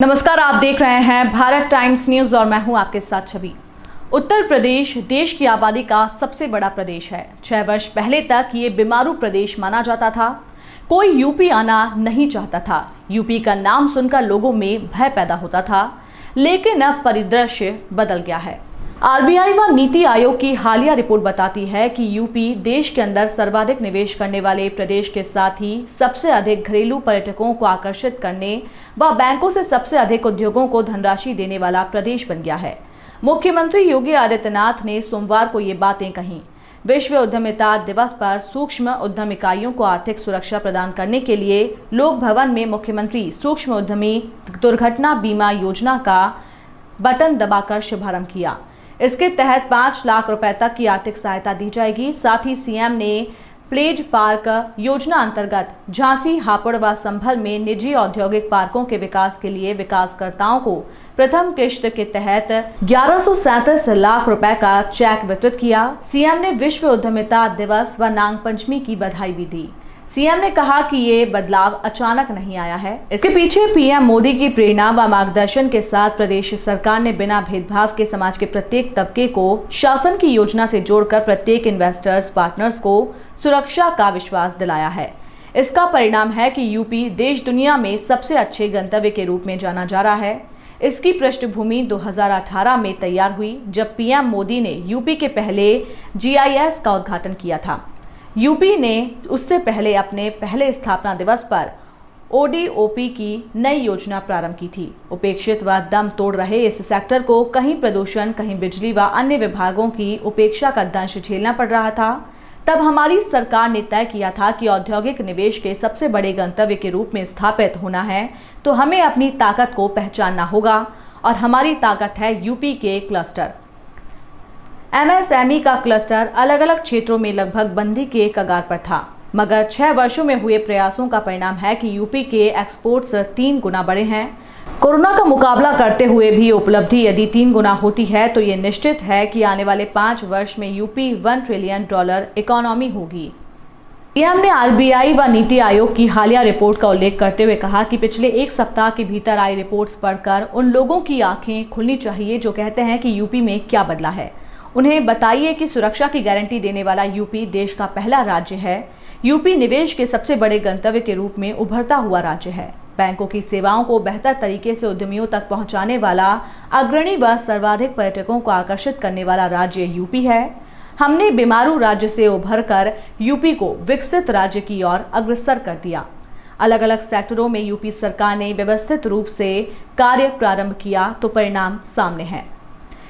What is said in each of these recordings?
नमस्कार, आप देख रहे हैं भारत टाइम्स न्यूज और मैं हूं आपके साथ छवि। उत्तर प्रदेश देश की आबादी का सबसे बड़ा प्रदेश है। 6 वर्ष पहले तक ये बीमारू प्रदेश माना जाता था। कोई यूपी आना नहीं चाहता था। यूपी का नाम सुनकर लोगों में भय पैदा होता था, लेकिन अब परिदृश्य बदल गया है। आरबीआई व नीति आयोग की हालिया रिपोर्ट बताती है कि यूपी देश के अंदर सर्वाधिक निवेश करने वाले प्रदेश के साथ ही सबसे अधिक घरेलू पर्यटकों को आकर्षित करने व बैंकों से सबसे अधिक उद्योगों को धनराशि देने वाला प्रदेश बन गया है। मुख्यमंत्री योगी आदित्यनाथ ने सोमवार को ये बातें कहीं। विश्व उद्यमिता दिवस पर सूक्ष्म उद्यम इकाइयों को आर्थिक सुरक्षा प्रदान करने के लिए लोक भवन में मुख्यमंत्री सूक्ष्म उद्यमी दुर्घटना बीमा योजना का बटन दबाकर शुभारंभ किया। इसके तहत 5 लाख रुपए तक की आर्थिक सहायता दी जाएगी। साथ ही सीएम ने प्लेज पार्क योजना अंतर्गत झांसी, हापुड़ व संभल में निजी औद्योगिक पार्कों के विकास के लिए विकासकर्ताओं को प्रथम किश्त के तहत 1137 लाख रुपए का चेक वितरित किया। सीएम ने विश्व उद्यमिता दिवस व नाग पंचमी की बधाई भी दी। सीएम ने कहा कि ये बदलाव अचानक नहीं आया है। इसके पीछे पीएम मोदी की प्रेरणा व मार्गदर्शन के साथ प्रदेश सरकार ने बिना भेदभाव के समाज के प्रत्येक तबके को शासन की योजना से जोड़कर प्रत्येक इन्वेस्टर्स पार्टनर्स को सुरक्षा का विश्वास दिलाया है। इसका परिणाम है कि यूपी देश दुनिया में सबसे अच्छे गंतव्य के रूप में जाना जा रहा है। इसकी पृष्ठभूमि 2018 में तैयार हुई, जब पीएम मोदी ने यूपी के पहले जीआईएस का उद्घाटन किया था। यूपी ने उससे पहले अपने पहले स्थापना दिवस पर ओडीओपी की नई योजना प्रारंभ की थी। उपेक्षित व दम तोड़ रहे इस सेक्टर को कहीं प्रदूषण, कहीं बिजली व अन्य विभागों की उपेक्षा का दंश झेलना पड़ रहा था। तब हमारी सरकार ने तय किया था कि औद्योगिक निवेश के सबसे बड़े गंतव्य के रूप में स्थापित होना है तो हमें अपनी ताकत को पहचानना होगा, और हमारी ताकत है यूपी के क्लस्टर। एमएसएमई का क्लस्टर अलग अलग क्षेत्रों में लगभग बंदी के कगार पर था, मगर 6 वर्षों में हुए प्रयासों का परिणाम है कि यूपी के एक्सपोर्ट्स 3 गुना बढ़े हैं। कोरोना का मुकाबला करते हुए भी उपलब्धि यदि 3 गुना होती है तो ये निश्चित है कि आने वाले 5 वर्ष में यूपी $1 ट्रिलियन इकोनॉमी होगी। सीएम ने आरबीआई व नीति आयोग की हालिया रिपोर्ट का उल्लेख करते हुए कहा कि पिछले 1 सप्ताह के भीतर आई रिपोर्ट्स पढ़कर उन लोगों की आंखें खुलनी चाहिए जो कहते हैं कि यूपी में क्या बदला है। उन्हें बताइए कि सुरक्षा की गारंटी देने वाला यूपी देश का पहला राज्य है। यूपी निवेश के सबसे बड़े गंतव्य के रूप में उभरता हुआ राज्य है। बैंकों की सेवाओं को बेहतर तरीके से उद्यमियों तक पहुंचाने वाला अग्रणी व सर्वाधिक पर्यटकों को आकर्षित करने वाला राज्य यूपी है। हमने बीमारू राज्य से उभरकर यूपी को विकसित राज्य की ओर अग्रसर कर दिया। अलग अलग सेक्टरों में यूपी सरकार ने व्यवस्थित रूप से कार्य प्रारंभ किया तो परिणाम सामने है।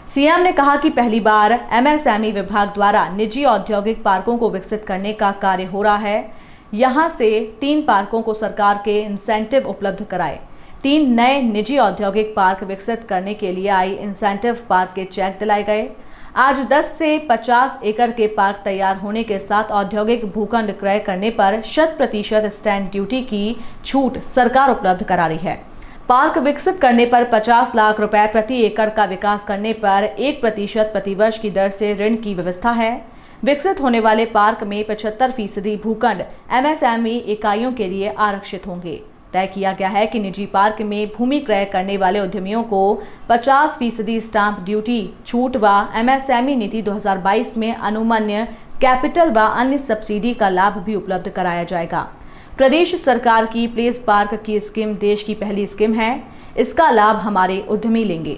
सीएम ने कहा कि पहली बार एमएसएमई विभाग द्वारा निजी औद्योगिक पार्कों को विकसित करने का कार्य हो रहा है। यहां से 3 पार्कों को सरकार के इंसेंटिव उपलब्ध कराए। 3 नए निजी औद्योगिक पार्क विकसित करने के लिए आई इंसेंटिव पार्क के चेक दिलाए गए। आज 10 से 50 एकड़ के पार्क तैयार होने के साथ औद्योगिक भूखंड क्रय करने पर 100% स्टैंप ड्यूटी की छूट सरकार उपलब्ध करा रही है। पार्क विकसित करने पर 50 लाख रुपए प्रति एकड़ का विकास करने पर 1% प्रतिवर्ष की दर से ऋण की व्यवस्था है। विकसित होने वाले पार्क में 75% भूखंड एमएसएमई इकाइयों के लिए आरक्षित होंगे। तय किया गया है कि निजी पार्क में भूमि क्रय करने वाले उद्यमियों को 50% स्टाम्प ड्यूटी छूट व एमएसएमई नीति 2022 में अनुमन्य कैपिटल व अन्य सब्सिडी का लाभ भी उपलब्ध कराया जाएगा। प्रदेश सरकार की प्लेस पार्क की स्कीम देश की पहली स्कीम है। इसका लाभ हमारे उद्यमी लेंगे।